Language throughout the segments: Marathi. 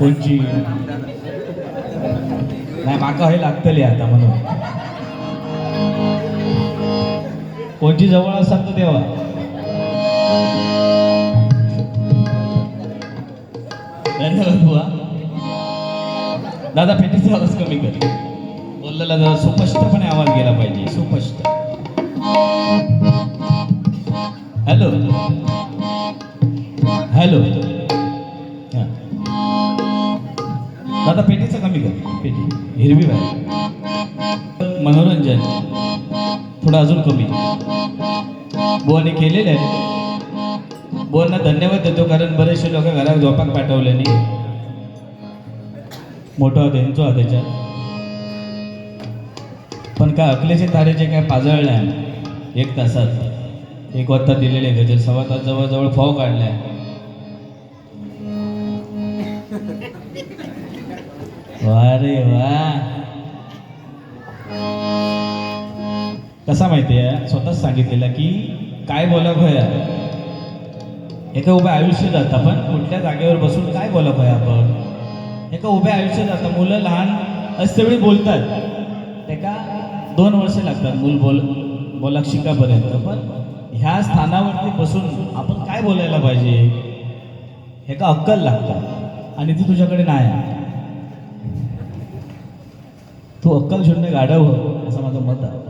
कोणची नाही माका हे लागतले आता म्हणून कोणची जवळ असाल तर तेव्हा धन्यवाद बुवा. दादा पेटीचा आवाज कमी कर बोललेला जरा सुस्पष्टपणे आवाज गेला पाहिजे सुस्पष्ट. हॅलो हॅलो दादा पेटीचं कमी कर पेटी हिरवी बाहेर मनोरंजन थोडं अजून कमी बुवाने केलेलं आहे. बुवांना धन्यवाद देतो कारण बरेचसे लोक घरात झोपाक पाठवले नाही मोठा त्यांचो हा त्याच्यात पण काय अकलेचे तारेचे काय पाजळल्या 1 तासात 1 वाजता दिलेले गजर 1.25 तास जवळजवळ फाव काढलाय. वा रे वा कसा माहितीये स्वतःच सांगितलेला की काय बोला भया एका उभ्या आयुष्य जातं पण कुठल्या जागेवर बसून काय बोला भया आपण एका उभ्या आयुष्य जातं. मुलं लहान असतेवेळी बोलतात एका 2 वर्ष लागतात मूल बोला शिकापर्यंत पण ह्या स्थानावरती बसून आपण काय बोलायला पाहिजे हे का अक्कल लागतात आणि ती तुझ्याकडे नाही. तू अक्कल शून्य गाढव असं माझं मत आहे.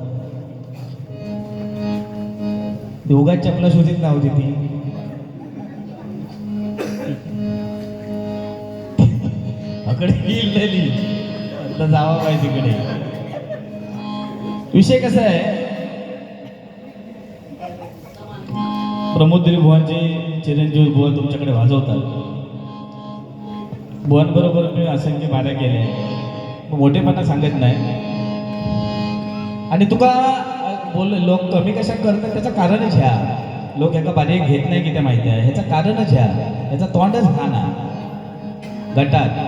उगाच चपला शोधित नव्हती ती अकडे गेलेली आता जावा पाहिजे तिकडे. विषय कसा आहे प्रमोदगिरी बुवांचे चिरंजीव बुवा तुमच्याकडे वाजवतात. बुवांबरोबर मी असंख्य बाऱ्या केल्या मोठेपणा सांगत नाही आणि तुका बोल लोक कमी कशा करतात त्याचं कारणच ह्या लोक एका बारीक घेत नाही की त्या माहिती आहे ह्याचं कारणच ह्या ह्याचा तोंडच हा ना गटात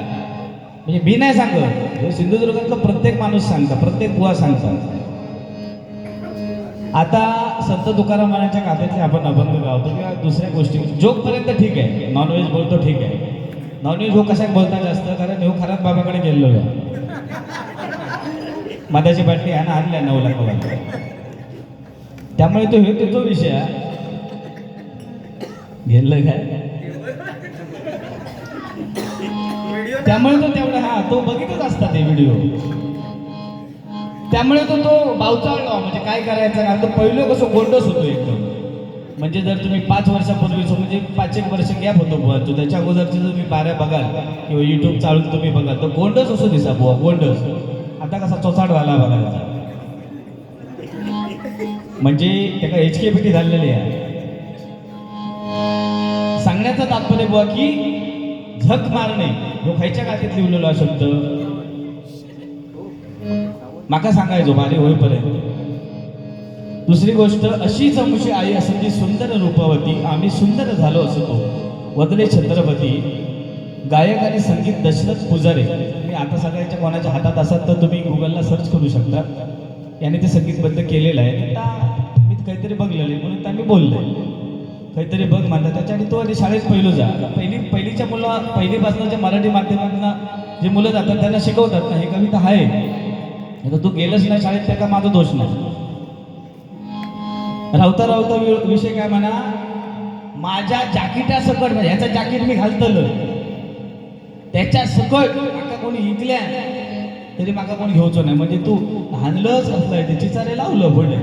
म्हणजे मी नाही सांगत हे सिंधुदुर्गातला प्रत्येक माणूस सांगता प्रत्येक बुवा सांगतात. आता संत तुकाराम महाराजांच्या कात्यातले आपण अभंग गावतो किंवा दुसऱ्या गोष्टी जोकपर्यंत ठीक आहे नॉनव्हेज बोलतो ठीक आहे. नॉनव्हेज हो कशाक बोलता जास्त कारण हो खराब बाबाकडे गेलेलो आहे मधाची बाटली ह्यानं आणल्या 9 लाख त्यामुळे तो हे तो विषय घेतलं काय त्यामुळे तो तेवढा हा तो बघितच असतात ते व्हिडिओ त्यामुळे तो बावचाळला म्हणजे काय करायचं कारण तो पहिलं कसं गोंडस होतो एकदम म्हणजे जर तुम्ही 5 वर्षापूर्वीच म्हणजे 5-1 वर्ष गॅप होतो बुवा तो त्याच्या अगोदरचे जर तुम्ही बाऱ्या बघाल किंवा युट्यूब चालून तुम्ही बघाल तर गोंडस असो दिसा बुवा गोंडस आता कसा चोचाड झाला बघायचा म्हणजे त्याला HKPT झालेली आहे. सांगण्याचं तात्पर्य बुवा की झक मारणे जो खायच्या कातीत लिहिलेला शब्द माका सांगायचो बारी होईपर्यंत. दुसरी गोष्ट अशी चमुशी आई असती सुंदर रूपवती आम्ही सुंदर झालो असतो वदले छत्रपती गायक आणि संगीत दशरथ पुजारे. मी आता सगळ्यांच्या कोणाच्या हातात असाल तर तुम्ही गुगलला सर्च करू शकता याने ते संगीतबद्ध केलेलं आहे. मी काहीतरी बघलेलं आहे म्हणून मी बोललोय काहीतरी बघ म्हणतात त्याच्या आणि तो आधी शाळेत पहिलं जा पहिलीच्या मुलं पहिलीपासून जे मराठी माध्यमातून जे मुलं जातात त्यांना शिकवतात ना हे कविता आहे आता तू गेलंच नाही शाळेत त्या का माझा दोष नाही. रावता रावता विषय काय म्हणा माझ्या जॅकेटा सकट म्हणजे ह्याचं जॅकेट मी घालतलं त्याच्या सकट माका कोणी इकल्या तरी माका कोणी घेऊचो नाही म्हणजे तू हाणलंच असलंय ते चिचारे लावलं पुढे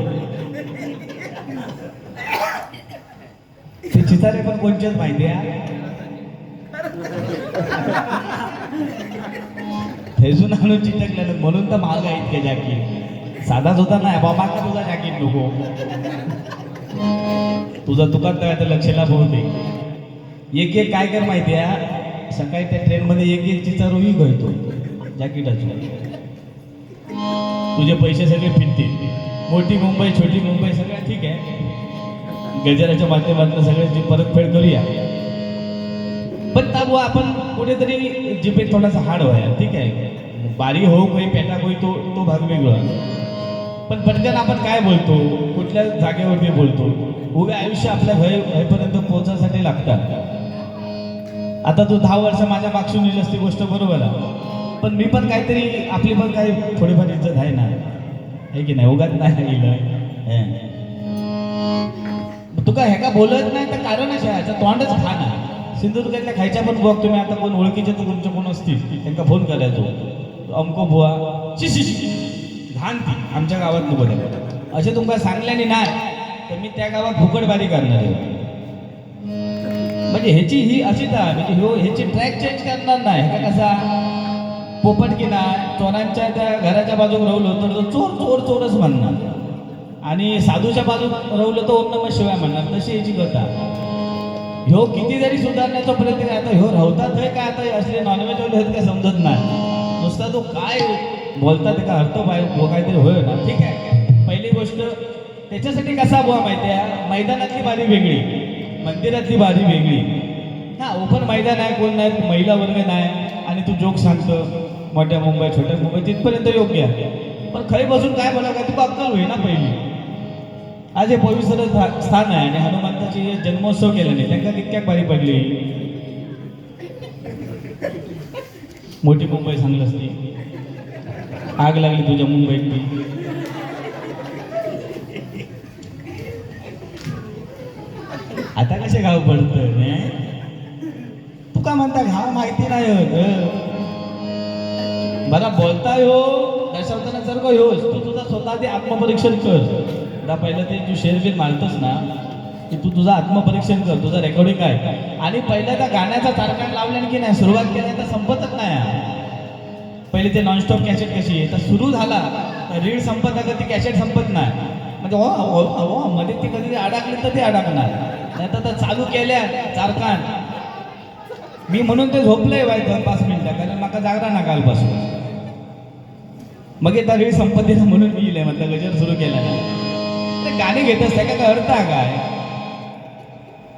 ते चिचारे पण कोणचेच माहिती आहे थैसून आणून चिटकल्यानं म्हणून तर महाग आहे इतके जॅकेट साधाच होता नाही बाबा का तुझा जॅकेट नको तुझा दुकान तर लक्षला बहुतेक एक काय कर माहिती आहे सकाळी त्या ट्रेनमध्ये एक चिचा रोही गळतो जॅकेटाची तुझे पैसे सगळे फिरतील मोठी मुंबई छोटी मुंबई सगळं ठीक आहे गजराच्या माध्यमातून सगळे परतफेड करूया पण ताबू आपण कुठेतरी जिभेत थोडासा हाड व्हाया ठीक आहे बारी हो काही पेटा होई तो भाग वेगळा पण पटकन आपण काय बोलतो कुठल्या जागेवर मी बोलतो उभे आयुष्य आपल्या भयपर्यंत पोहोचण्यासाठी लागतात आता तू 10 वर्ष माझ्या मागसून येईल ती गोष्ट बरोबर आहे, पण मी पण काहीतरी आपली पण काही थोडीफार इज्जत आहे ना, आहे की नाही? उगाच नाही येईल तुका हे का बोलत नाही तर कारणच आहे, याचं तोंडच खा ना. सिंधुदुर्गातल्या खायच्या पण बुवा तुम्ही आता कोण ओळखीचे तर तुमचे कोण असतील त्यांना फोन करायचो, अमको बुवा शी शी शी घाण ती आमच्या गावात नको द्या असे तुमका सांगल्याने नाही तर मी त्या गावात फुकटबारी करणार आहे. म्हणजे ह्याची ही अशी तर म्हणजे ह्याची ट्रॅक चेंज करणार नाही. का कसा पोपट की नाही चोरांच्या त्या घराच्या बाजूक राहुलो तर तो चोर चोर चोरच म्हणणार आणि साधूच्या बाजूक राहुलो तर ओम नमः शिवाय म्हणणार. तशी याची कथा. ह्यो किती जरी सुधारण्याचा प्रयत्न आता ह्यो राहतात आहे का आता असले नॉनव्हेज वाले आहेत का समजत नाही. नुसता तो काय बोलतात का अर्थ पाहिजे काहीतरी होय ना. ठीक आहे, पहिली गोष्ट त्याच्यासाठी कसा बुवा माहिती आहे, मैदानातली बारी वेगळी, मंदिरातली बारी वेगळी. हा ओपन मैदान आहे, कोण नाही, महिला वर्ग नाही आणि तू जोक सांगतो मोठ्या मुंबई छोट्या मुंबई तिथपर्यंत योग्य आहे. पण खरी बसून काय बोला काय तुला अक्कल होई ना पहिली. आज हे पवित्र स्थान आहे आणि हनुमंताची जन्मोत्सव केला नाही त्यांना कितक्याक बारी पडली. मोठी मुंबई सांगलंच ती आग लागली तुझ्या मुंबईत. आता कसे गाव पडतं तू का म्हणता घाव माहिती नाही होत बरा बोलता हो दशावताना जर का होस तू तुझा स्वतः ते आत्मपरीक्षण कर. पहिलं ते तू शेअरबीर मारतोस ना की तू तुझं आत्मपरीक्षण कर, तुझं रेकॉर्डिंग आहे आणि पहिल्या त्या गाण्याचा तारखा लावल्याने की नाही सुरुवात केल्या तर संपतच नाही. पहिले ते नॉनस्टॉप कॅसेट कशी आहे तर सुरू झाला तर रीड संपत अगं ती कॅसेट संपत नाही. म्हणजे हो मध्ये ती कधी अडकली तर ती अडकणार नाही तर चालू केल्या चारकान मी म्हणून ते झोपलंय व्हायचं 5 मिनिटं कारण माका जागरा ना कालपासून. मग एकदा रीड संपत्ती म्हणून मी येईल म्हटलं गजर सुरू केला ते गाणी घेत असते का अर्थ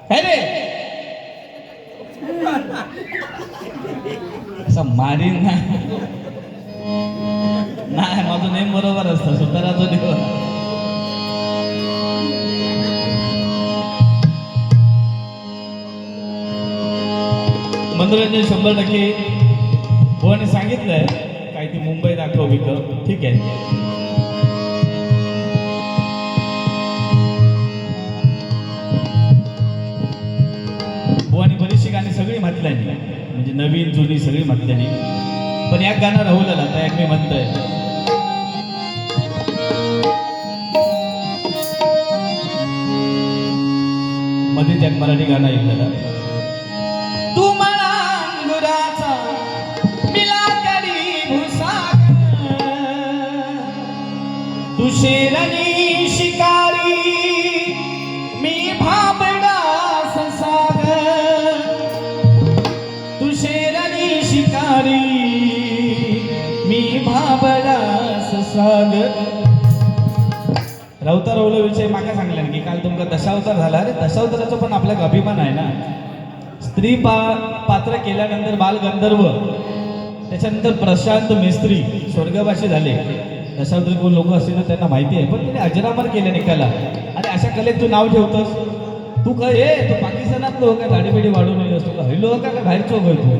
काय रे असं मारीन नाही माझं नेम बरोबर असतं सुताराचं देव. मनोरंजन 100% भुवाने सांगितलंय काय ती मुंबई दाखव विकत. ठीक आहे, भुवानी बरीचशी गाणी सगळी म्हटल्यानी म्हणजे नवीन जुनी सगळी म्हटल्यानी पण एक गाणं राहुल आता एक मी म्हणतोय मध्येच एक मराठी गाणं ऐकलेलं तू मला अंगुराचा मिला करी भुसाग तू शेरणी शिकारी मी भाबडा ससाग तू शेरणी शिकारी मी भाबडा ससाग. रावता रावला विषय माका सांगला की काल तुमका दशावतार झाला. अरे दशावताराचा पण आपल्याला अभिमान आहे ना. स्त्री पात्र केल्यानंतर बालगंधर्व त्याच्यानंतर प्रशांत मिस्त्री स्वर्गवासी झाले. दशावतार कोण लोक असतील तर त्यांना माहिती आहे पण त्याने अजरामर केले निकाला. आणि अशा कलेत तू नाव ठेवतोस तू काय हे तू पाकिस्तानात लोक काय दाढीबिडी वाढून येईल असतो का हे लोक का बाहेरचो होय तू.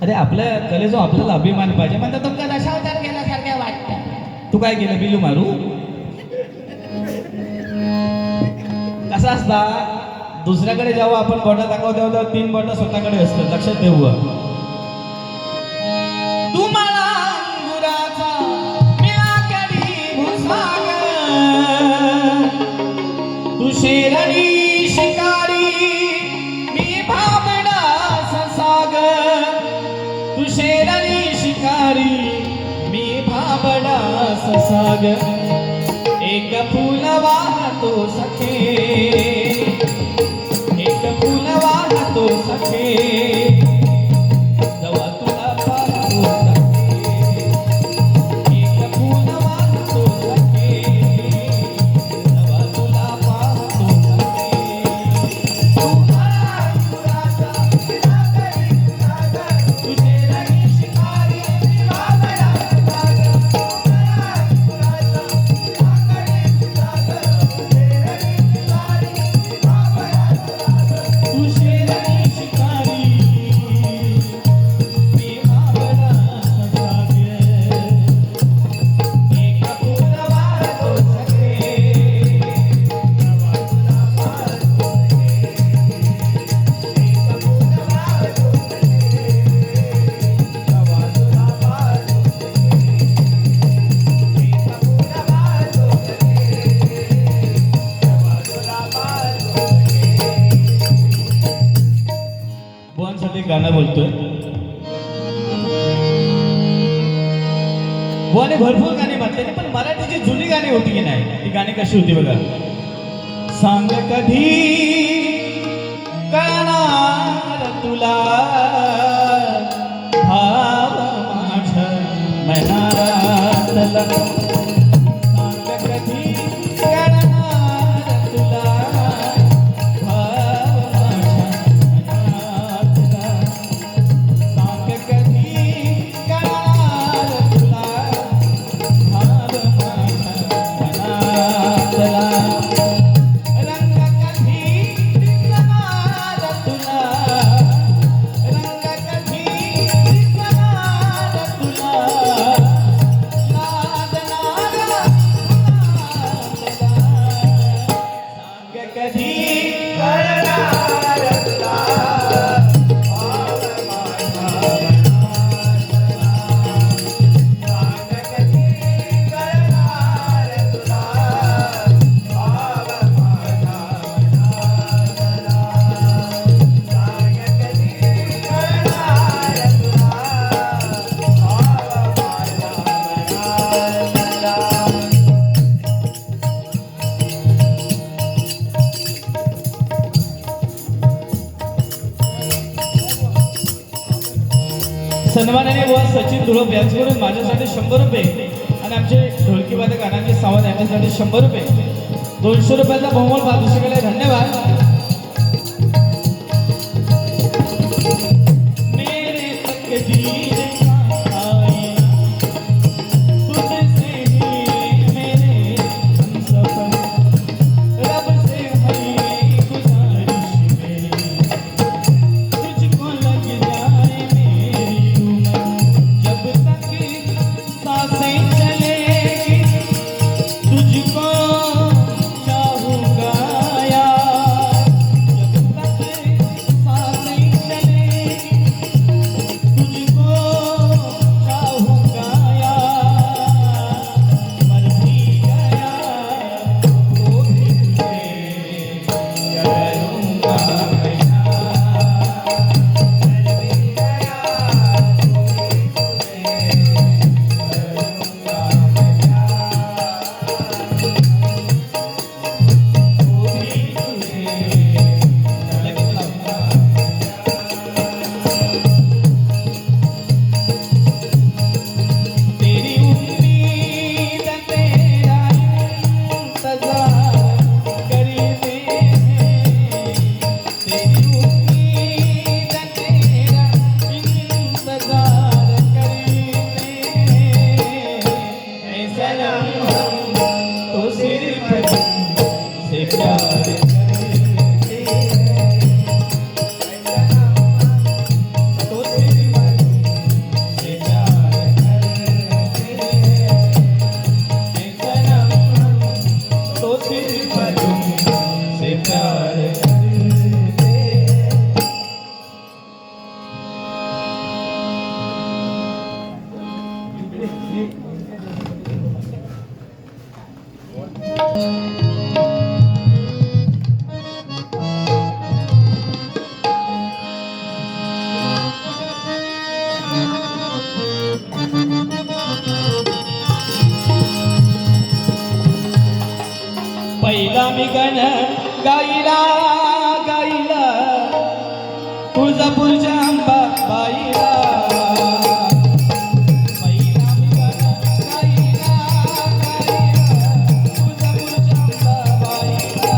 अरे आपल्या कलेचा आपल्याला अभिमान पाहिजे म्हणतात तुमका दशावतार केल्यासारख्या वाटतं. तू काय केलं बिलू मारू कसा असता दुसऱ्याकडे जेव्हा आपण बोटा दाखवतो तेव्हा 3 बोटा स्वतःकडे असतात. लक्षात ठेवू तू मला अंगुराचा मिळा करी भुसाग तू शेरणी शिकारी मी भाबडा ससाग तू शेरणी शिकारी मी भाबडा ससाग. एक फूल वाहतो सखे एक फूल वाहतो सखे जवा तुला पाहतो सखे एक फूल वाहतो सखे जवा तुला पाहतो सखे तू मला अंगुराचा मिळा करी भुसाग तू शेरणी शिकारी मी भाबडा ससाग तू मला अंगुराचा तू शेरणी बुवाने भरपूर गाणी म्हटलेली, पण मराठीची जुनी गाणी होती की नाही, ती गाणी कशी होती बघा. सांग कधी कळणार तुला भाव माझ्या मनातला. सांग कधी कळणार तुला भाव माझ्या मनातला. सांग कधी कळणार तुला भाव माझ्या मनातला. रंग कधी दिसणार तुला, रंग कधी दिसणार तुला. लाजणारा सांग कधी कळणार तुला भाव माझ्या मनातला. सांग कधी कळणार तुला भाव माझ्या मनातला. सांग कधी कळणार तुला भाव माझ्या मनातला. सन्मानाने व सचिन धुळप यांच्याकडून माझ्यासाठी 100 रुपये आणि आमचे ढोलकी वादक अनाजी सावंत यांच्यासाठी 100 रुपये, 200 रुपयाचा बहुमोल पारितोषिकाला धन्यवाद. मेरे तकदीर का आईना, तुझसे ही मेरे हमसफर, रब से मेरी गुजारिश मेरी, तुझको लग जाए मेरी उम्र. जब तक सांसें चलेगी तुझको चाहूंगा यार. जब तक सांसें चलेगी तुझको चाहूंगा यार. मर भी गया तो भी तुझे करूंगा यार. मर भी गया तो भी तेरी उम्मीद तेरा इंतजार करते हैं. तेरी उम्मीद तेरा इंतजार करते हैं. ऐ सनम हम तो सिर्फ तुमसे प्यार करते हैं. ऐ सनम हम तो सिर्फ तुमसे प्यार करते हैं. ऐ सनम हम तो सिर्फ तुमसे प्यार करते हैं. पहिला मी गण गाईला गाईला तुळजापूरच्या अंबा बाईला. पहिला मी गण गाईला गाईला तुळजापूरच्या अंबा बाईला.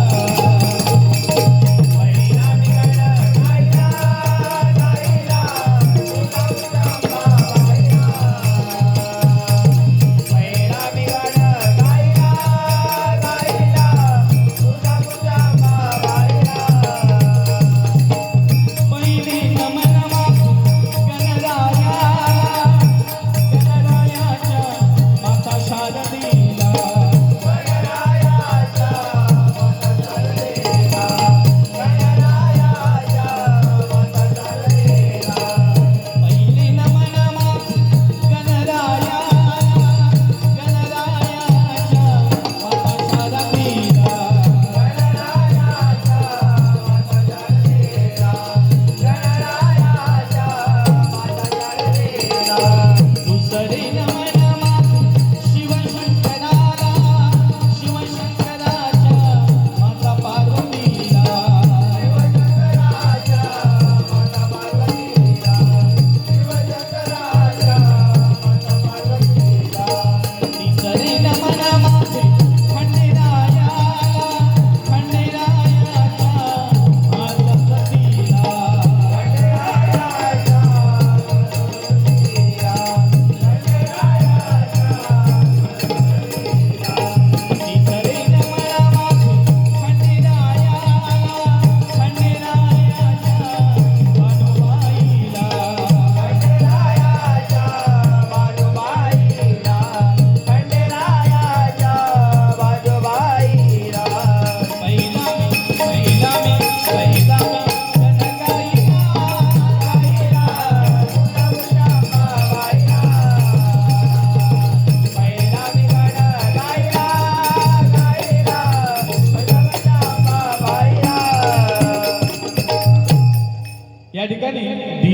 पहिला मी गण गाईला गाईला तुळजापूरच्या अंबा बाईला. पहिला मी गण गाईला गाईला तुळजापूरच्या अंबा बाईला.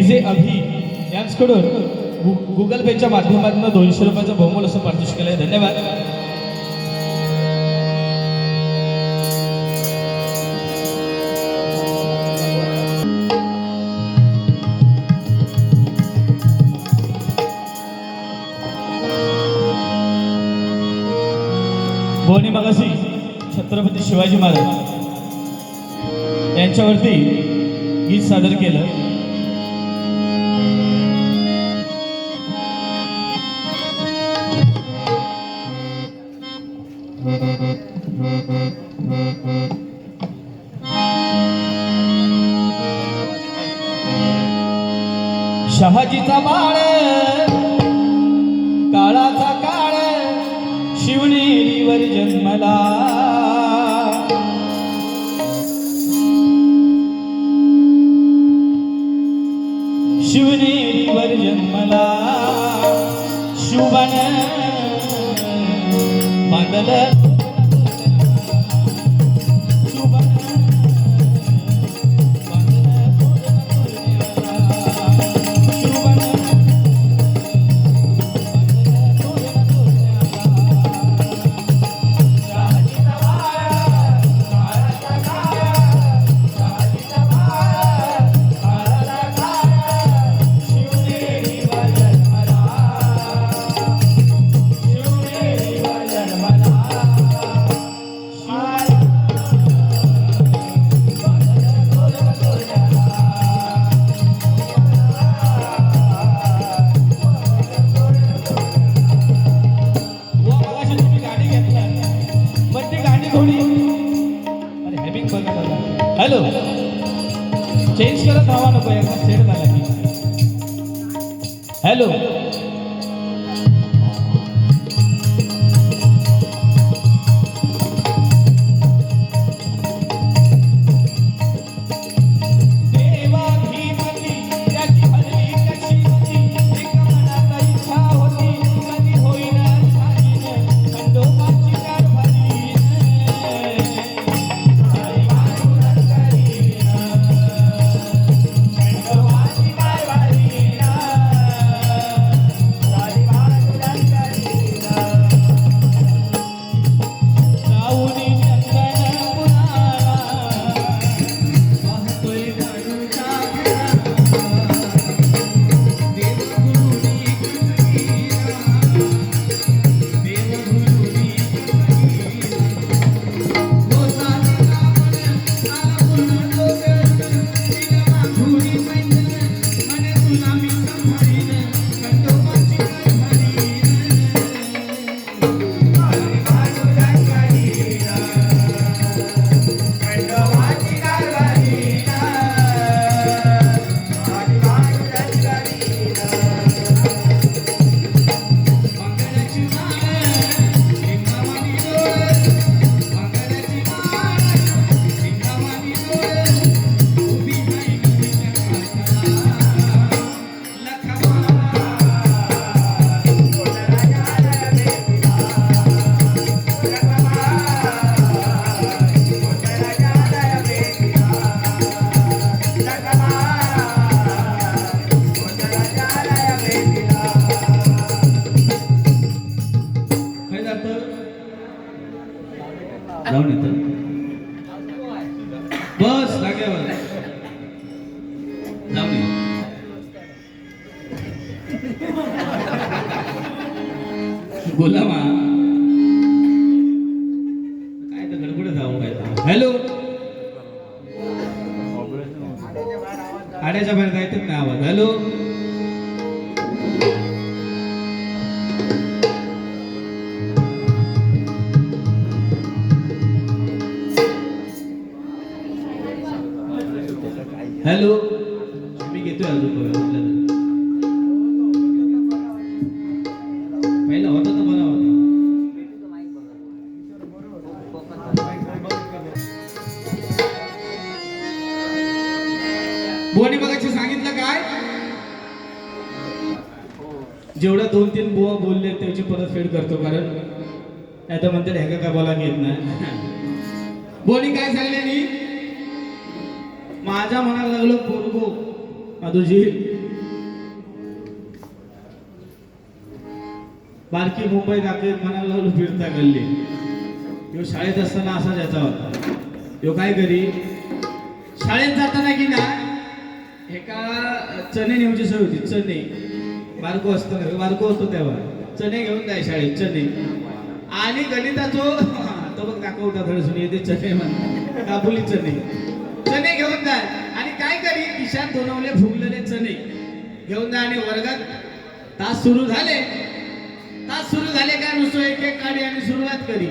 डीजे अभि यांच्याकडून गुगल पेच्या माध्यमातून 200 रुपयाचं बहुमूल्य असं पारितोषिक केलंय. धन्यवाद. बोनी मगासी छत्रपती शिवाजी महाराज यांच्यावरती गीत सादर केलं. शहाजीचा बाळ काळाचा काळ शिवनेरीवर जन्मला. शिवनेरीवर जन्मला शुभन बांधलं हॅलो चेंज करत हवा नको एकदा सेट झाला की. हॅलो जाऊन येतं बस लागल्यावर जाऊन ये. बोला मा काय तर गडबड जाऊ काय. हॅलो आड्याच्या बाहेर जायचं ना आवाज. हॅलो हॅलो मी घेतोय अजून पहिला होता तर बरा होता. बुवानी मगाशी सांगितलं काय जेवढ्या 2-3 बुवा बोलले त्याची परतफेड करतो कारण आता म्हणतात ह्या काय बोला घेत नाही. बुवानी काय सांगले माझ्या मनाला लागलं पोरगो माधुजी बारकी मुंबई दाखवत म्हणायला लागलो फिरता गल्ली. ह्यो शाळेत असताना असा ज्याचा होता. ह्यो काय करी शाळेत जाताना की ना एका चणे नेऊची सोय होती. चणे बारको असताना बारको होतो तेव्हा चणे घेऊन जाय शाळेत चणे. आणि गणिताचो तो बघ दाखवता थोडं येते चणे म्हण काबुली चणे घेऊन जाय. आणि काय करी खिशात दोनवले फुगलेले चणे घेऊन जा आणि वर्गात तास सुरू झाले का नुसतं एक एक काढी आणि सुरुवात करी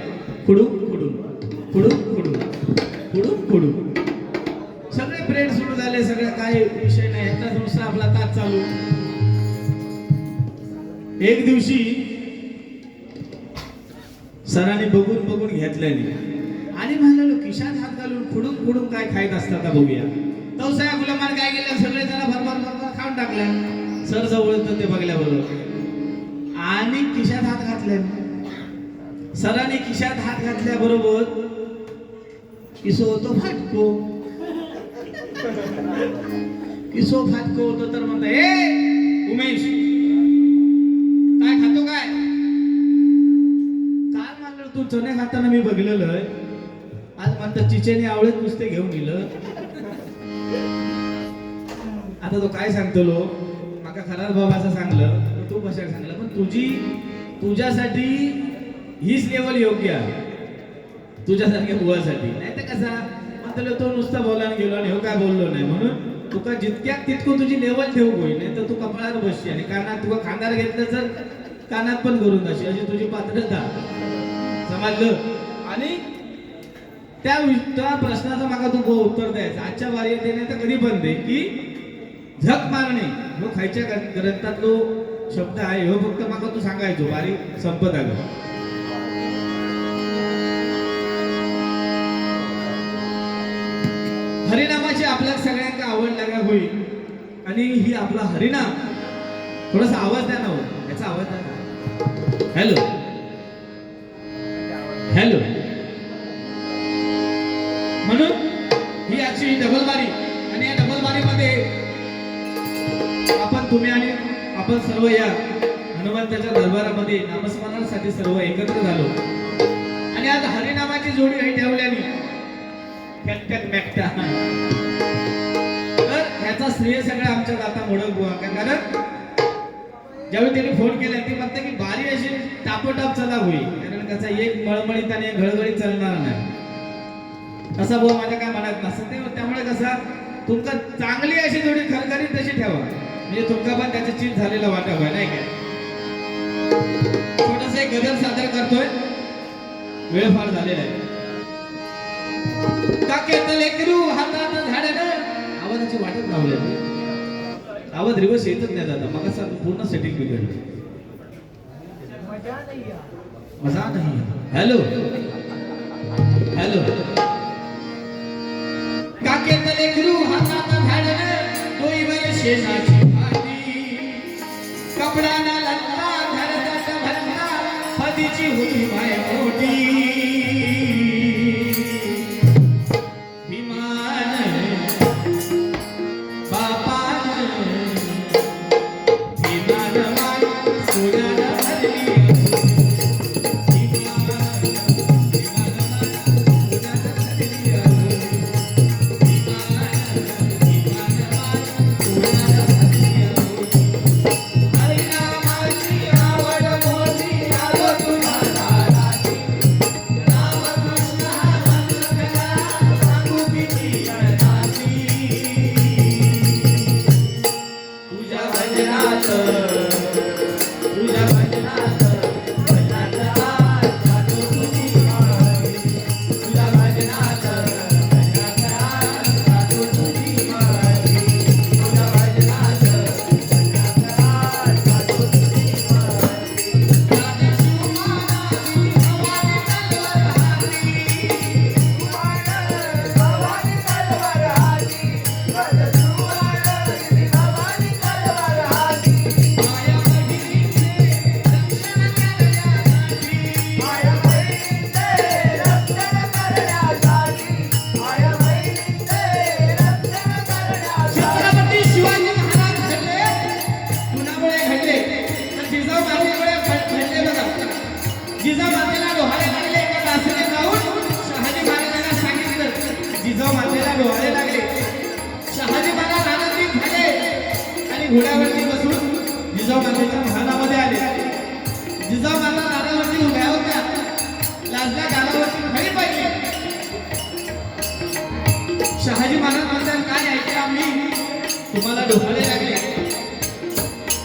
खुडूक खुडूक खुडूक खुडूक खुडूक खुडूक. सगळे प्रेड सुरू झाले. सगळं काय विषय नाही याचा नुसता आपला तास चालू. एक दिवशी सरांनी बघून घेतल्याने आणि म्हणालो खिशात हात घालून खुडून खुडून काय खायत असतात बघूया. तवसाया गुलामान काय केलं सगळे जण भरभर खाऊन टाकल्या. सर जवळ ते बघल्याबरोबर आणि खिशात हात घातले. सरांनी खिशात हात घातल्याबरोबर किसो होतो फाटको होतो. तर म्हणता ए उमेश काय खातो काय. काल म्हणलं तू चणे खाताना मी बघलेलं आहे. आज म्हणतात चिचेने आवळत नुसते घेऊन गेलं. आता तो काय सांगतो लो माका खराब बाबाचं सांगलं तू कशा सांगलं. पण तुझ्यासाठी हीच लेवल योग्य आहे. तुझ्यासारख्या बुवासाठी नाही तर कसा म्हणतो तो नुसता बोलायला गेलो आणि हो काय बोललो नाही. म्हणून तुका जितक्यात तितकं तुझी लेवल ठेवू होईल. नाही तर तू कपाळावर बसशी आणि कानात तुका खांदार घेतलं तर कानात पण करून जाशी अशी तुझी पात्रता. समजलं. आणि त्या प्रश्नाचं मागा तू उत्तर द्यायचं. आजच्या वारी देणे तर कधी पण दे की झक मारणे हो खायच्या ग्रंथातलो शब्द आहे. हो फक्त मागा तू सांगायचो वारी संपत आलं. हरिनामाची आपल्या सगळ्यांना आवड लागा होईल. आणि ही आपला हरिनाम थोडासा आवाज द्या ना हो. याचा आवाज द्या ना. Hello hello. म्हणून ही आजची डबल बारी. आणि या डबल बारी मध्ये आपण तुम्ही आणि आपण सर्व या हनुमंताच्या दरबारामध्ये नामस्मरणासाठी सर्व एकत्र झालो. आणि आज हरिनामाची जोडी ही ठेवल्याने तर ह्याचा श्रेय सगळं आमच्या दाता मोडक बुवा. कारण ज्यावेळी त्यांनी फोन केला ती म्हणते की बारी अशी टापोटाप चला होईल. कारण कसा एक मळमळीत आणि एक घळघळीत चालणार नाही. असा बुवा माझ्या काय मनात नसतं. त्यामुळे कसा तुमका चांगली अशी जोडी खरखरीत तशी ठेवा म्हणजे तुमका पण त्याचं चीज झालेलं वाटावं नाही काय. छोटस एक गजल सादर करतोय. वेळ फार झालेला आहे. काकेत लेकरू हातात झाडं आवाजाची वाटत लावली. आवाज रिवर्स येतच नाही दादा. मग असं पूर्ण सेटिंग बिघडली. मजा नाही. Hello hello. काकेत लेकरू हातात झाडं डोईवर शेणाची भाटी कपडाना लत्ता घरदाट भरता हदीची होती माय मोठी. हरिनामाची आवड मोठी आलो तुम्हाला घोड्यावरती बसून जिजाऊ मातेच्या महालामध्ये आले. जिजाऊ माता दारावरती उभ्या होत्या. लाजल्या गालावरती खडी पाहिली. शहाजी महाराज म्हणतात काय ऐकलं आम्ही तुम्हाला डोहाळे लागले.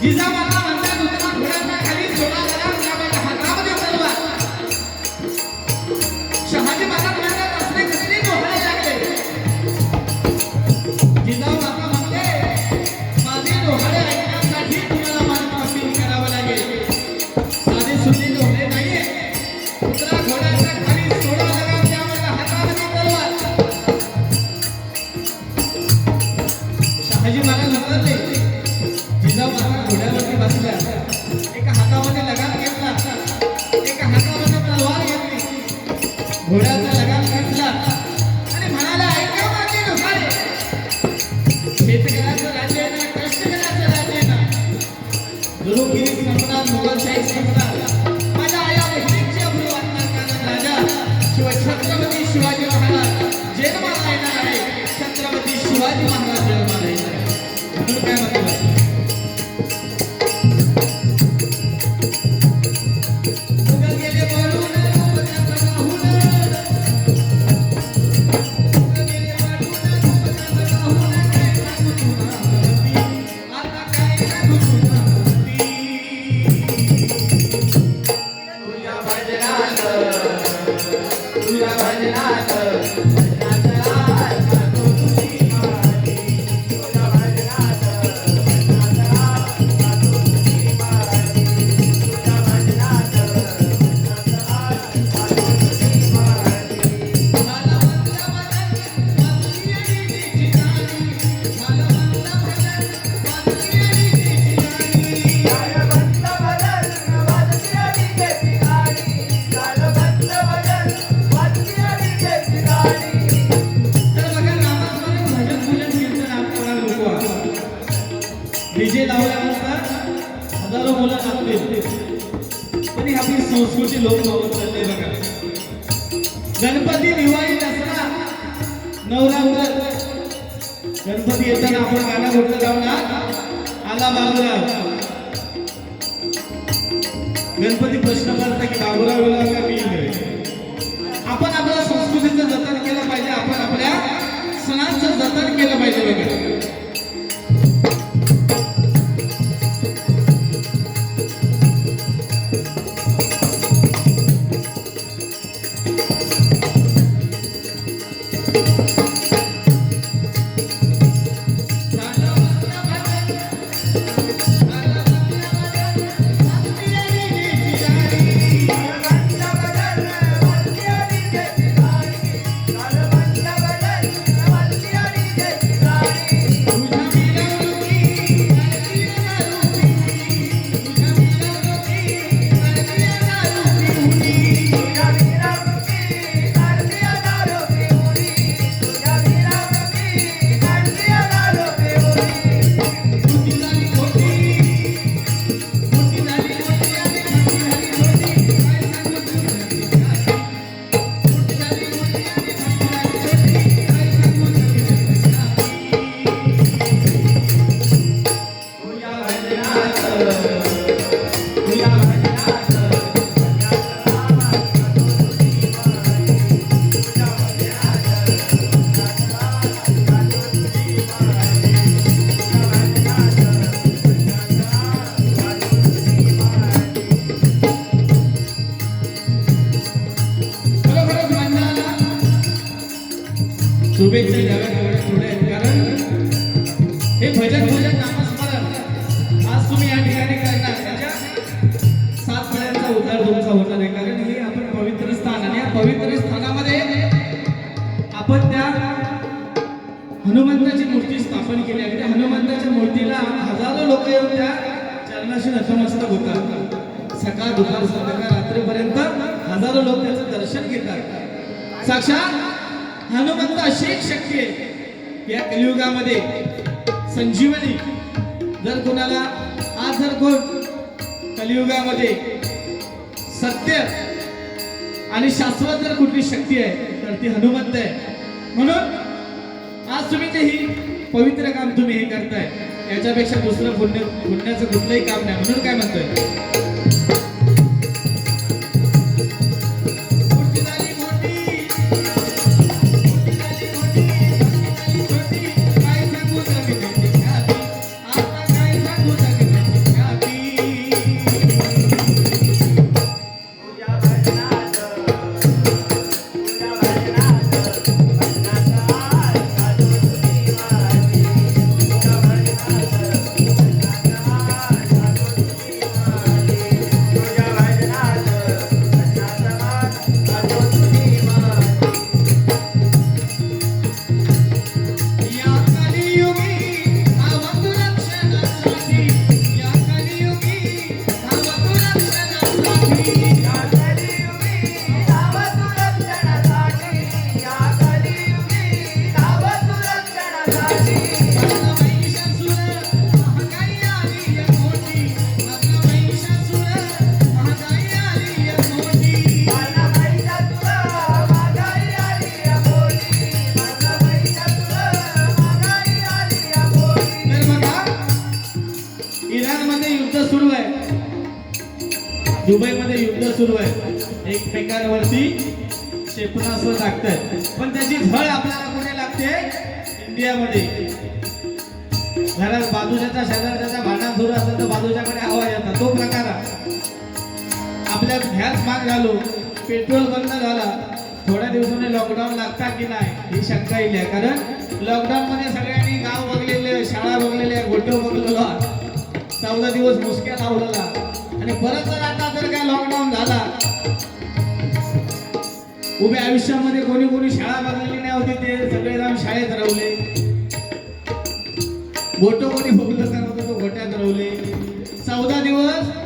जिजाऊ माता म्हणतात तुम्हाला घोड्याच्या खाली सोडा लगा त्यावेळेला हातामध्ये तलवार. शहाजी महाराज म्हणतात असले कसले डोहाळे लागले. जिजाऊ माता म्हणते माझे डोहाळे ऐकण्यासाठी तुम्हाला मानपासून करावं लागेल. साधे सुद्धी डोहाळे नाहीये. कुत्रा घोड्याच्या खाली सोडा लगा त्यावेळेला हातामध्ये तलवार. शहाजी महाराज म्हणतात जिजाऊ माता घोड्यावरती बसल्या. एका हातामध्ये लगाम घेतला, एका हातामध्ये तलवार घेतली. घोड्याचा लगाम घेतला आणि म्हणाला ऐका माझे डोहाळे. शेतकऱ्याचं राज्य आहे ना, कष्टकऱ्याचं राज्य आहे ना. गुरुगिरी संपणार, मुघलशाही संपणार. माझ्या आया बहिणींची अब्रू वाटणार राजा छत्रपती शिवाजी महाराज जन्माला येणार आहे. छत्रपती शिवाजी महाराज जन्माला येणार आहे. म्हणून काय म्हणतात मुघल गेले पळून रूप त्याचं राहून. मुघल गेले पळून रूप त्याचं राहून. काय सांगू तुला होती, आता काय सांगू तुला होती. तुझ्या भजनात तुझ्या भजनात डीजे लावल्यानंतर हजारो मुलं नाचतील. पण ही आपली संस्कृती लोक मावत चालले बघा. गणपती, दिवाळी, दसरा, नवरात्र, गणपती येताना आपण गाणं म्हटलं जाऊ ना, आला बाबूराव. गणपती प्रश्न करता की बाबूराव वेळा का मी आपण आपल्या संस्कृतीचं जतन केलं पाहिजे. आपण आपल्या सणांचं जतन केलं पाहिजे बघा. शुभेच्छा द्याव्या तेवढ्या थोड्या आहेत. कारण हे भजन भजन नामस्मरण आज तुम्ही या ठिकाणी करणार त्याच्या 7 फळ्यांचा उद्धार तुमचा होणार आहे. कारण हे आपण पवित्र स्थान आणि या पवित्र स्थानामध्ये आपण त्या हनुमंताची मूर्ती स्थापन केली आहे. त्या हनुमंताच्या मूर्तीला हजारो लोक येऊन त्या चरणाशी नतमस्तक होतात. सकाळ दुपार संध्याकाळ रात्रीपर्यंत हजारो लोक त्याचं दर्शन घेतात. साक्षात हनुमंत अशी एक शक्ती आहे या कलियुगामध्ये संजीवनी. जर कोणाला आज जर कोण कलियुगामध्ये सत्य आणि शाश्वत जर कुठली शक्ती आहे तर ती हनुमंत आहे. म्हणून आज तुम्ही जे ही पवित्र काम तुम्ही हे करताय याच्यापेक्षा दुसरं पुण्याचं कुठलंही काम नाही. म्हणून काय म्हणतोय, इराणमध्ये युद्ध सुरू आहे, दुबईमध्ये युद्ध सुरू आहे. एकमेकांवरती क्षेपणास्त्र टाकतात, पण त्याची झळ आपल्याला कुठे लागते, इंडियामध्ये. घरात बाजूच्या शेजारच्या भांडण सुरू असतं तर बाजूच्याकडे आवाज येतात, तो प्रकार आपल्या गॅस महाग झालो, पेट्रोल बंद झाला, थोड्या दिवसांनी लॉकडाऊन लागतात की नाही ही शंका येईल. कारण लॉकडाऊन मध्ये सगळ्यांनी गाव बघलेले, शाळा बघलेल्या, गोठे बघलेला, 14 दिवस मुसक्या लावलेला, आणि परत जर आता जर काय लॉकडाऊन झाला, उभ्या आयुष्यामध्ये कोणी कोणी शाळा बघलेली नाही होती ते सगळे जाऊन शाळेत रवले, गोटो कोणी बघलं करत होतं तो गोट्यात रवले. 14 दिवस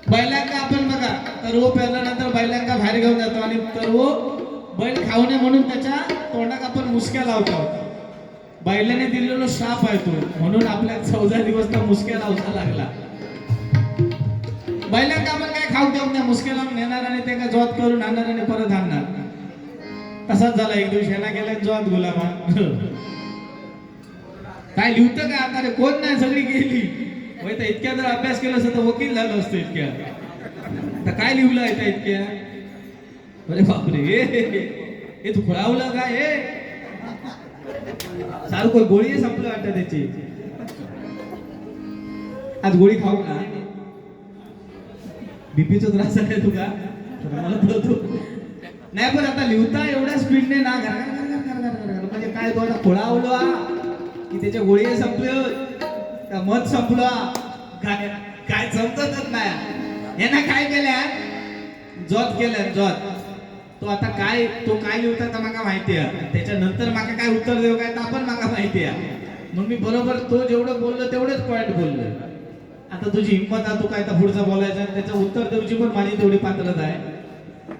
बैलांका आपण बघा तरवो पेरल्यानंतर बैलांका बाहेर घेऊन जातो आणि तरवो बैल खाऊ नये म्हणून त्याच्या तोंडात आपण मुसक्या लावतो. बैलाने दिलेलो शाप आहे तो, म्हणून आपल्या 14 दिवस तर मुसक्या लावता लागला. बैलांका आपण काय खाऊ देऊ नाही, मुसक्या लावून नेणार आणि ते काय जोत करून आणणार आणि परत आणणार. तसाच झाला एक दिवशी ह्याला गेला जोत गुलामा. काय लिहतं काय आता रे, कोण नाही, सगळी गेली. होय तर इतक्या जर अभ्यास केला असतं तर वकील झालं असतं इतक्या. तर काय लिहिलं आहे त्या इतक्या, अरे बापरे, हे तू खुळावलं काय, हे सारखं गोळी संपलं वाटतं त्याची. आज गोळी खाऊ ना, बीपीचा त्रास आहे तुला, मला कळतो नाही, पण आता लिहता एवढ्या स्पीडने ना म्हणजे काय तो आता खुळावलं की त्याच्या गोळी संपलं का मत संपलं काय, काय समजतच नाही. यांना काय केल्या, जोत केल्या जोत. तो आता काय, तो काय लिहता तर मला माहिती आहे, त्याच्यानंतर मला काय उत्तर देऊ काय तर आपण मला माहिती आहे. मग मी बरोबर तो जेवढं बोललो तेवढेच पॉईंट बोललो. आता तुझी हिंमत आहे, तू काय तर पुढचं बोलायचं आणि त्याचं उत्तर देऊची पण माझी तेवढी पात्रता आहे.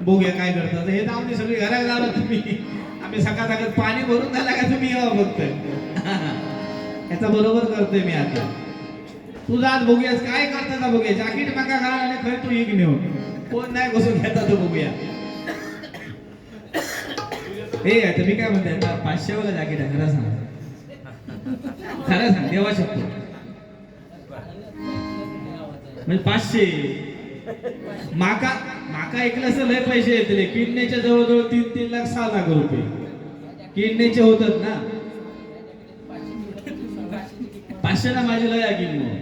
बघूया काय करतात. हे तर आमची सगळी घरात झाला तुम्ही, आम्ही सकाळ सकाळ पाणी भरून झाला का तुम्ही यावं बघतोय. याचा बरोबर करतोय मी आता. तुझा आज बघूयास काय करता बघूया. जॅकेट माका घाल आणि खरं तू एक नेऊन कोण नाही बसून घेता तो बघूया. हे आता मी काय म्हणते, 500 वाला जॅकेट आहे, खरं सांग, खरं सांग, देवा शकतो म्हणजे 500. माका ऐकलं असं लय पैसे येतले. किडनीच्या जवळजवळ 3 लाख 6 लाख रुपये किडनीचे होतात ना. 500 ना माझी लय आहे किडनी.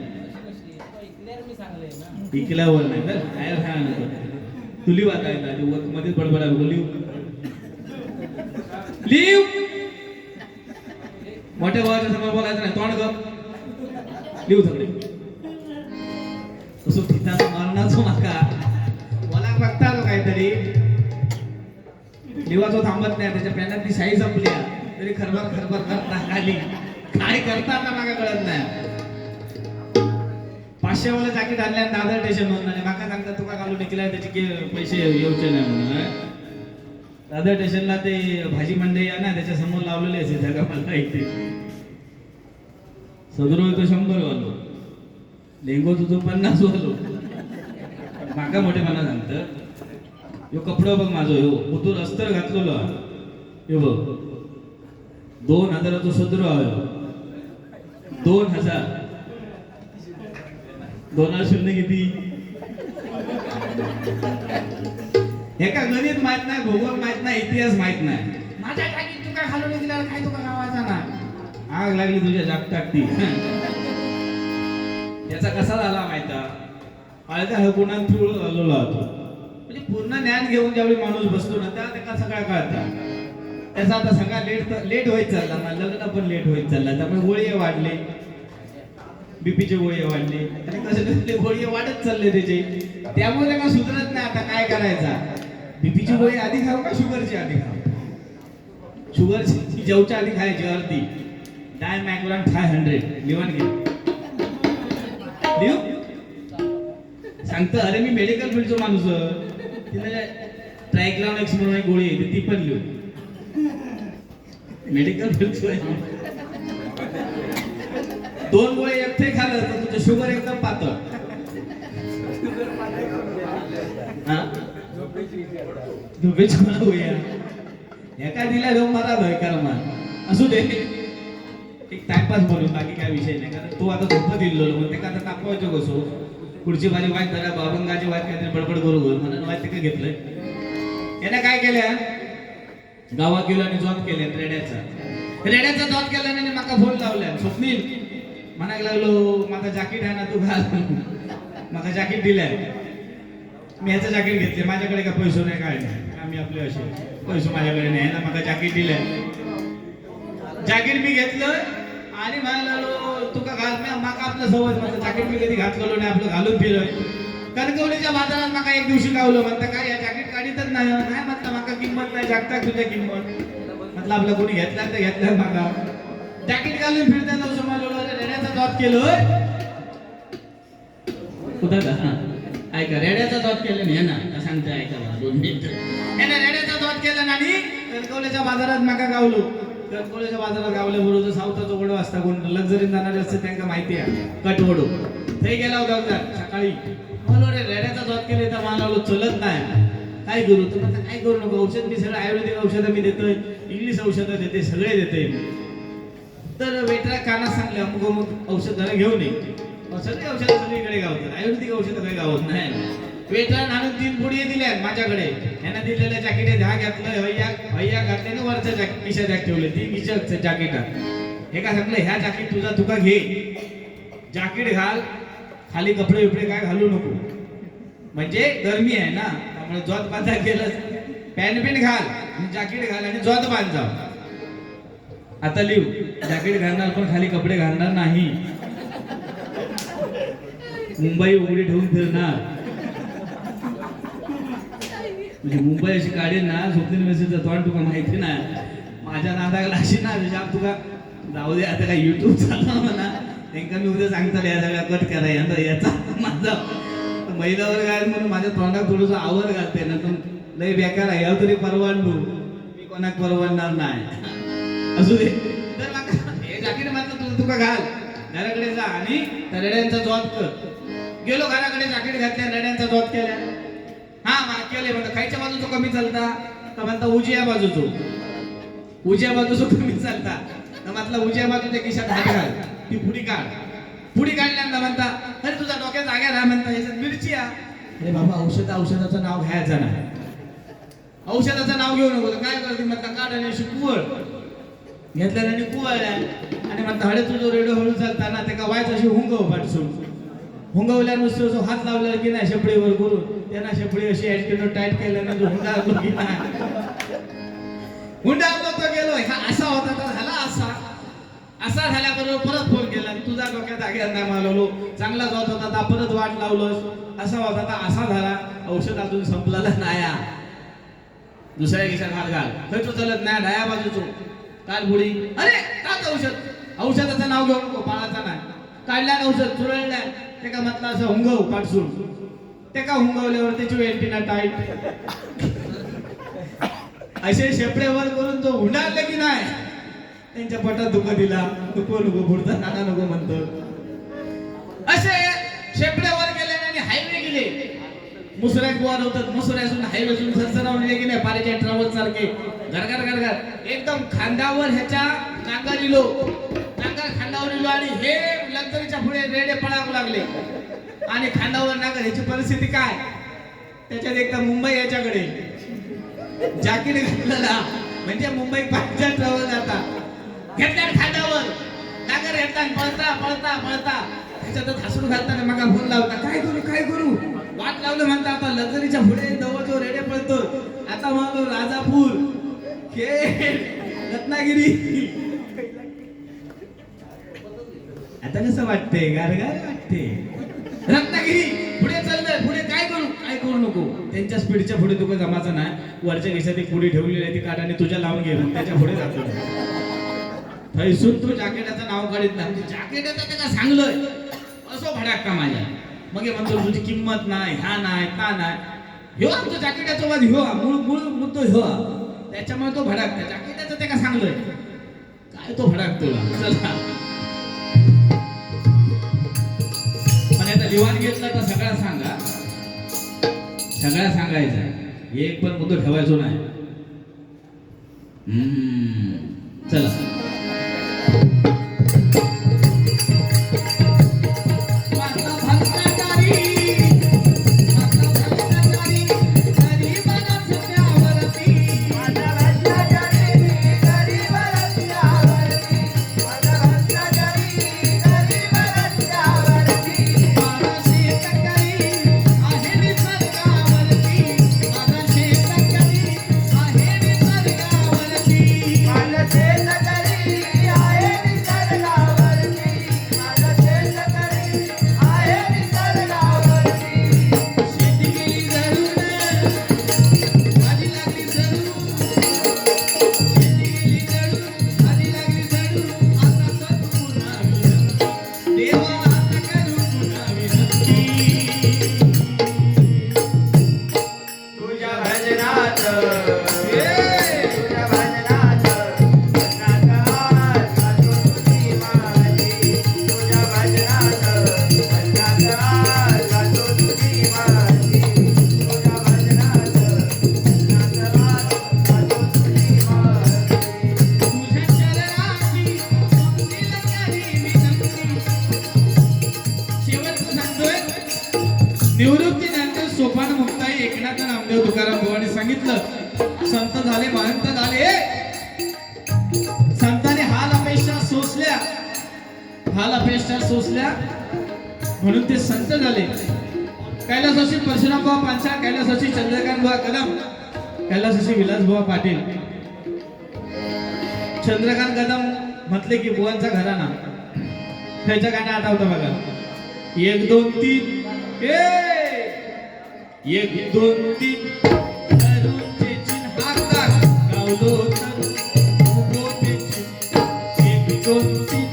इकल्यावर नाही तर काय नको तुली वाटायला मध्येच बडबडा लिव लिव मोठ्या भावाच्या समोर बोलायचं नाही, तोंड गप लिव सगळे. तसं पिता मारणाचं माका मला बघता काहीतरी लिवाचो थांबत नाही, त्याच्या पॅन्टात ती शाई संपली तरी खरबर खरबर करता खाली काय करता आता माका कळत नाही. 500 वाला जॅकेट आणल्या दादर स्टेशन म्हणून आणि माका सांगता तुका घालून निघलाय त्याचे पैसे येऊचे नाही म्हणून. दादर स्टेशनला ते भाजी मंडई आहे ना त्याच्या समोर लावलेले असे जागा मला इथे सदरो तो 100 वालो लेंगो तुझं 50 वालो. माका मोठेपणा सांगत यो कपडा बघ माझो यो उतूर अस्तर घातलेलो यो बघ 2000 सदरो आहे 2000 2 शून्य किती? हे का गणित माहित नाही, भूगोल माहित नाही, इतिहास माहित नाही. माझ्या जागीत तुका घालून दिल्यावर काय तुका गावाचा ना आग लागली तुझ्या जागताकती. याचा कसा झाला माहिता? आळत्या हकुणात तुळ घालवला होतो. म्हणजे पूर्ण ज्ञान घेऊन ज्यावेळी माणूस बसतो ना त्याला सगळं कळतं. त्याचा आता सगळा लेट होत चालला ना, लग्न पण लेट होत चालला, त्यामुळे गोळी वाढले, बीपीचे गोळी वाढले आणि कसे गोळी वाढत चालले त्याचे. त्यामुळे त्यांना सुधरत नाही आता काय करायचा. बीपीची गोळी आधी खाऊ का शुगरची आधी खाऊ? शुगरची जेवच्या आधी खायची अर्धी डायमॅग्राम 500 लिहून घे. लिहू सांगतो. अरे मी मेडिकल फील्डचा माणूस, तिला ट्रायक्लॉनिक्स म्हणून एक गोळी येते ती पण लिहू. मेडिकल फील्डचं आहे. 2 गोळे एकटे खाल्लं तर तुझं शुगर एकदम पातळ. झोपेची गोळ्या एका दिल्या जाऊन मला भयकार मान असू दे. एक टाइमपास बोलून बाकी काय विषय नाही. कारण तो आता झोपत दिलो म्हणते का आता तापवायचं कसो पुढची बाजी वाईट झाल्या बाबंगाची वाईट काहीतरी बडबड करू म्हणून वाईट तिकडे घेतलंय. याने काय केलं गावात गेलो आणि जॉब केले रेड्याचा जॉब केल्याने माका फोन लावल्या. स्वप्नील म्हणायला लागलो माझा जॅकेट आहे ना तू घाल. माका जॅकेट दिलाय. मी ह्याचं जॅकेट घेतले. माझ्याकडे का पैसे नाही काय नाही आम्ही आपले असे पैसे माझ्याकडे नाही ना. माका जॅकेट दिलंय. जॅकेट मी घेतलं आणि म्हणालो तुका घाल. माका आपलं सवय माझं जॅकेट मी कधी घातलेलो नाही आपलं घालून फिरलोय. कणकवलीच्या बाजारात माका एक दिवशी गावलं. म्हणता काय या जॅकेट काढीतच नाही म्हटलं माका किंमत नाही जागता तुझ्या किंमत. म्हटलं आपलं कोणी घेतला तर घेतलाय. माका जॅकेट घालून फिरताना समजलो रेड्याचा जॉब केलोय. कुठं ऐका रेड्याचा जॉब केलं नाही ना सांगते ऐका 2 मिनिट. याने रेड्याचा जॉब केला आणि कणकवलीच्या बाजारात माका गावलो. कणकवलीच्या बाजारात गावल्याबरोबर सावताचा ओढ असता कोण लक्झरी जाणारे असते त्यांना माहिती आहे कटवडू ते गेला होता सकाळी. म्हणून रेड्याचा जॉब केले तर मला चलत नाही काय करू. तर म्हणता काय करू नको औषध मी सगळं आयुर्वेदिक औषधं मी देतोय इंग्लिश औषधं देते सगळे देते. तर वेटरा कानात सांगले अमुक अमुक औषध जरा घेऊन ये. सगळी औषधं सगळीकडे गावतात आयुर्वेदिक औषधं काही गावत नाही. वेटरा आणून 3 पुढे दिल्या माझ्याकडे. यांना दिलेल्या जॅकेट ह्या घेतलं भैया घातले ना वरच्या खिशा जॅक ठेवले 3 खिशा जॅकेटात. हे काय सांगलं ह्या जॅकेट तुझा तुका घे जॅकेट घाल खाली कपडे बिपडे काय घालू नको म्हणजे गरमी आहे ना त्यामुळे जोत बांधा केलं. पॅन्ट बिन घाल आणि जॅकेट घाल आणि जोत बांध जा. आता लिहू जॅकेट घालणार पण खाली कपडे घालणार नाही. मुंबई उघडी ठेवून फिरणार म्हणजे मुंबई अशी काढेल ना स्वप्नील मेसेज तोंड तुका माहिती ना. माझ्या नादाला अशी ना जाब तुका जाऊ दे. आता काय युट्यूब चालला म्हणा त्यांना मी उद्या सांगता या सगळ्या कट करा याचा माझा महिला वर्ग आहे म्हणून माझ्या तोंडात थोडंसं आवर घालते ना तर लय बेकार आहे. या तरी परवानलो मी कोणाक परवानणार नाही असू दे. तर हे जॅकेट मात्र तुका घाल घराकडे जा आणि रेड्यांचा जॉब कर. गेलो घराकडे जॅकेट घातल्या रेड्यांचा जॉब केल्या. हा केले म्हणता खायच्या बाजूचं कमी चालता तर म्हणता उजव्या बाजूचं कमी चालता तर म्हटलं उजव्या बाजूच्या खिशात हात घाल ती पुढी काढल्यानंतर म्हणता अरे तुझा डोक्यात जाग्या राहा म्हणता याच्यात मिरची आहे. अरे बाबा औषधाचं नाव घ्यायचं नाही. औषधाचं नाव घेऊ नको. काय करते म्हणता काढ आणि अशी कुवळ घेतल्या आणि कुवळल्या आणि म्हणता हळे तुझं रेडिओ हळू चालताना ते का व्हायचं अशी हुंगवपाटसून हुंगवल्या नुसतं हात लावला की नाही शेपडीवर करून त्यांना शेपडी अशी ऍटिट्यूड टाईट केल्यानंतर हुंडावलो की नाही हुंडावलो तो गेलो. हा असा होता तर झाला असा झाल्याबरोबर परत फोन केला तुझा डोक्यात आग्या नाही मालवलो चांगला जात होता आता परत वाट लावलोस असा होता तर असा झाला. औषध अजून संपलेला नाही. दुसऱ्या खिशात हात घाल खर्च चालत नाही डाया बाजूचो काल बुडी अरे काच औषधाचं नाव घेऊ नको बाळाचा नाही. काढल्या औषध चुरळल्या ते का म्हटलं असं हुंगव पाठसून ते का हुंगवल्यावर त्याची एंटीना टाईट असे शेपडेवर करून तो हुंडाळले की नाही त्यांच्या पोटात दुःख दिला नको पुढचा नाना नको म्हणतो. असे शेपड्यावर गेले आणि हायवे गेले. मुसऱ्या गोवार होतात मुसऱ्यासून हायवेसून सरसरावून की नाही पारीच्या ट्रॅव्हल सारखे घरघर एकदम खांद्यावर ह्याच्या नांगरिलो नांगर खांदावर इलो आणि हे लक्झरीच्या पुढे रेडे पळावू लागले आणि खांदावर नांगर ह्याची परिस्थिती काय त्याच्यात एकदा मुंबई याच्याकडे जॅकेट घातलेला म्हणजे मुंबई पाहिजे ट्रॅव्हल जाता घेतल्या खांदावर नांगर घेतला पळता पळता पळता त्याच्यात हसून घालताना मग फोन लावता काय करू वाट लावलं म्हणता आता लक्झरीच्या पुढे जवळ रेडे पळतो आता म्हणतो राजापूर खेड रत्नागिरी आता कसं वाटते गारगार वाटते रत्नागिरी पुढे चाललंय पुढे काय करू नको त्यांच्या स्पीडच्या पुढे तुका जमाचा नाही वरच्या खिशात एक पुढे ठेवलेली आहे ती काटाने तुझ्या लावून घे त्याच्या पुढे जातो थैसून तू जॅकेटाचं नाव काढत नाही म्हणजे जॅकेटाचं त्याला सांगलोय असं भडाकता माझ्या मग हे म्हणतो तुझी किंमत नाही ह्या नाही ता नाही ह्यो आमचं जॅकेटाचा वाद ह्यो मूळ मुद्दो ह्यो त्याच्यामुळे तो भडाकता जॅकेटाचं ते का सांगलोय काय तो भडाकतो चला पण आता लिवाण घेतला तर सगळा सांगा सगळा सांगायचा एक पण मुद्दो ठेवायचो नाही चला निवृत्तीनंतर सोपान मुक्ताई एकनाथ नामदेव तुकाराम बुवांनी सांगितलं संत झाले महंत झाले संतांनी हाल अपेक्षा सोसल्या म्हणून ते संत झाले कैलासवासी परशुराम बुवा पांचाळ कैलासवासी चंद्रकांत बुवा कदम कैलासवासी विलास बुवा पाटील चंद्रकांत कदम म्हटले की बुवांचा घराणा त्याच्या गाणं आठवतं बघा 1 2 3 1 2 3 करूचे चिन्ह हातात गावलो तर उभोचे चिन्ह 1 2 3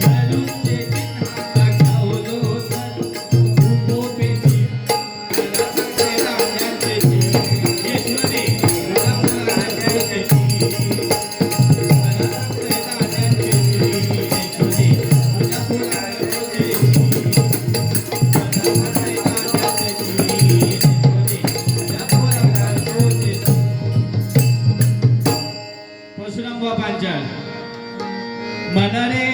करूचे चिन्ह हातात गावलो तर उभोचे चिन्ह राजाचे चिन्ह ईश्वरी राजाचे चिन्ह मन रे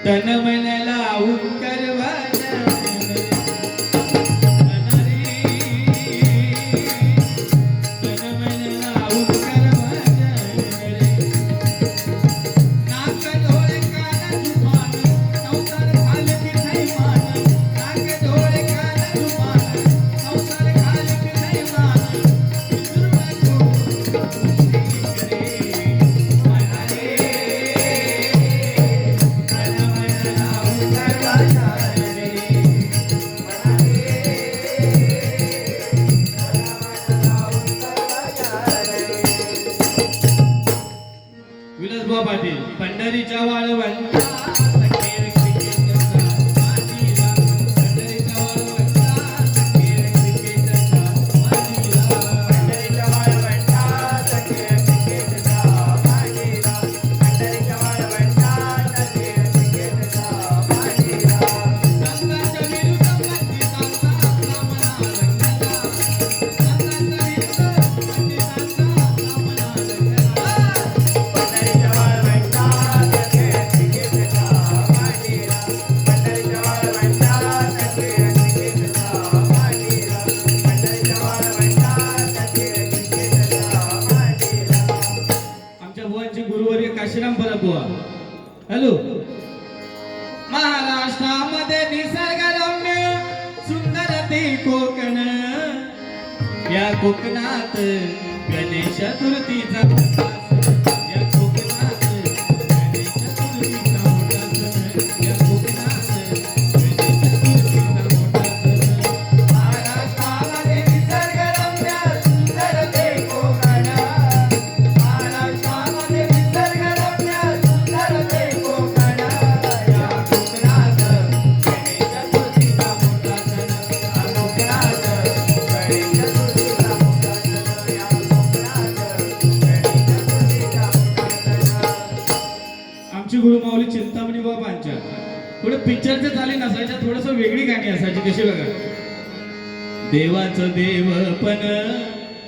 तन मन लावून करवा विलासबुवा पाटील पंढरीच्या वाळवंटा हॅलो. महाराष्ट्रामध्ये निसर्गरम्य सुंदर ते कोकण, या कोकणात गणेश चतुर्थीचा मोठा सण. या कोकणात गणेश चतुर्थीचा मोठा सण. या कोकणात गणेश चतुर्थीचा मोठा सण. महाराष्ट्रामध्ये निसर्गरम्य सुंदर ते कोकण, महाराष्ट्रामध्ये निसर्गरम्य सुंदर ते कोकण, या कोकणात गणेश चतुर्थीचा मोठा सण. या कोकणात गणेश चतुर्थीचा मोठा सण. या कोकणात गणेश चतुर्थीचा मोठा सण. आमची गुरुमाऊली चिंतामणी बाबांच्या थोडं पिक्चरचे झाले नसायच्या, थोडस वेगळी गाणी असायची. कशी बघा. देवाचं देव पण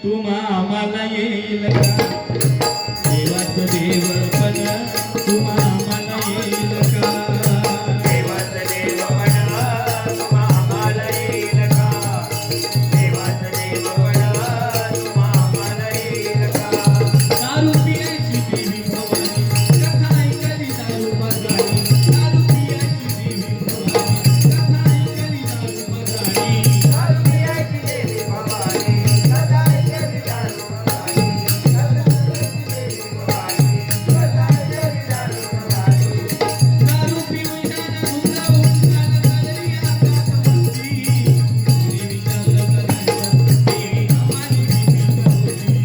तुम्हा आम्हाला येईल का, देवाचं देव पण तुम्हा आम्हाला येईल का. देवाचं देवपण तुम्हा आम्हाला येईल का, देवाचं देवपण तुम्हा आम्हाला येईल का. दारू पियाची देवी भवानी, कथा ऐकली दारू बघानी. दारू पियाची देवी भवानी, कथा ऐकली दारू बघानी. दारू पियाची देवी भवानी, कथा ऐकली दारू बघानी. कथा ऐकली दारू बघानी. दारू पिऊन जाणं भुंगावून जाणं चालली आकाश वरती. कुणी विचारलं तर म्हणतात, देवी आम्हाली भीती होती.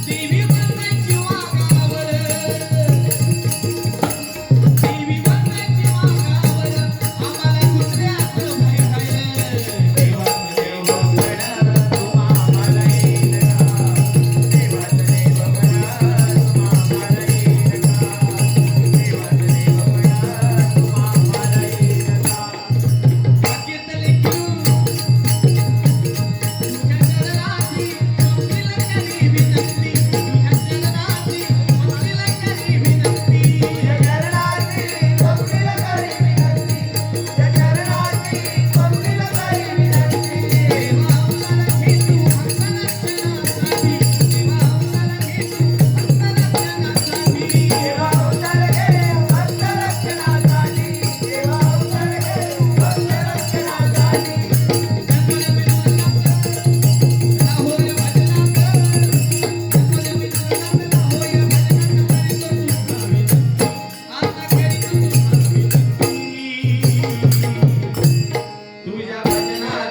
देवी बंदाची वाघावर, देवी बंदाची वाघावर, आम्हाला कुत्र्याचं भय खायलं. देवाचं देव देवपण तुम्हा आम्हाला येईल का, देवाचं देवपण तुम्हा आम्हाला येईल का, देवाचं देवपण तुम्हा आम्हाला येईल का. वाक्यातले घेऊन तुझ्या चरणाची मंदिर करी विनंती. तुझ्या चरणाची मंदिर करी विनंती. तुझ्या चरणाची पंक्तीला करी विनंती, तुझ्या चरणाची पंक्तीला करी विनंती. देवा अवतार घेतू हस्तरक्षणासाठी. देवा अवतार घेतू हस्तरक्षणासाठी. देवा अवतार घे हस्तरक्षणासाठी, देवा अवतार घे हस्तरक्षणासाठी. तुझ्या भजनात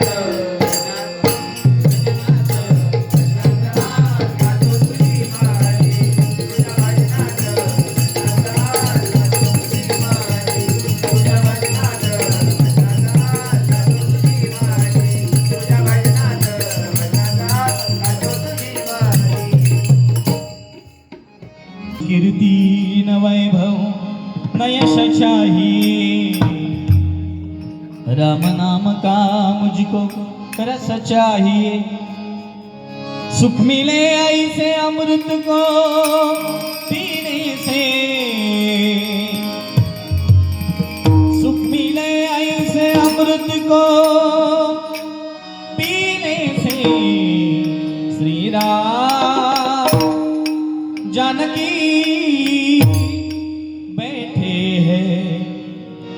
गातो तुझी माळी, तुझ्या भजनात गातो तुझी माळी, तुझ्या भजनात गातो तुझी माळी, तुझ्या भजनात गातो तुझी माळी. कीर्ति न वैभव न यश चाहिए, राम नाम का मुझको रस चाहिए. सुख मिले ऐसे अमृत को पीने से, सुख मिले ऐसे अमृत को पीने से. श्री राम जानकी बैठे हैं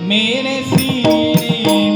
मेरे सीने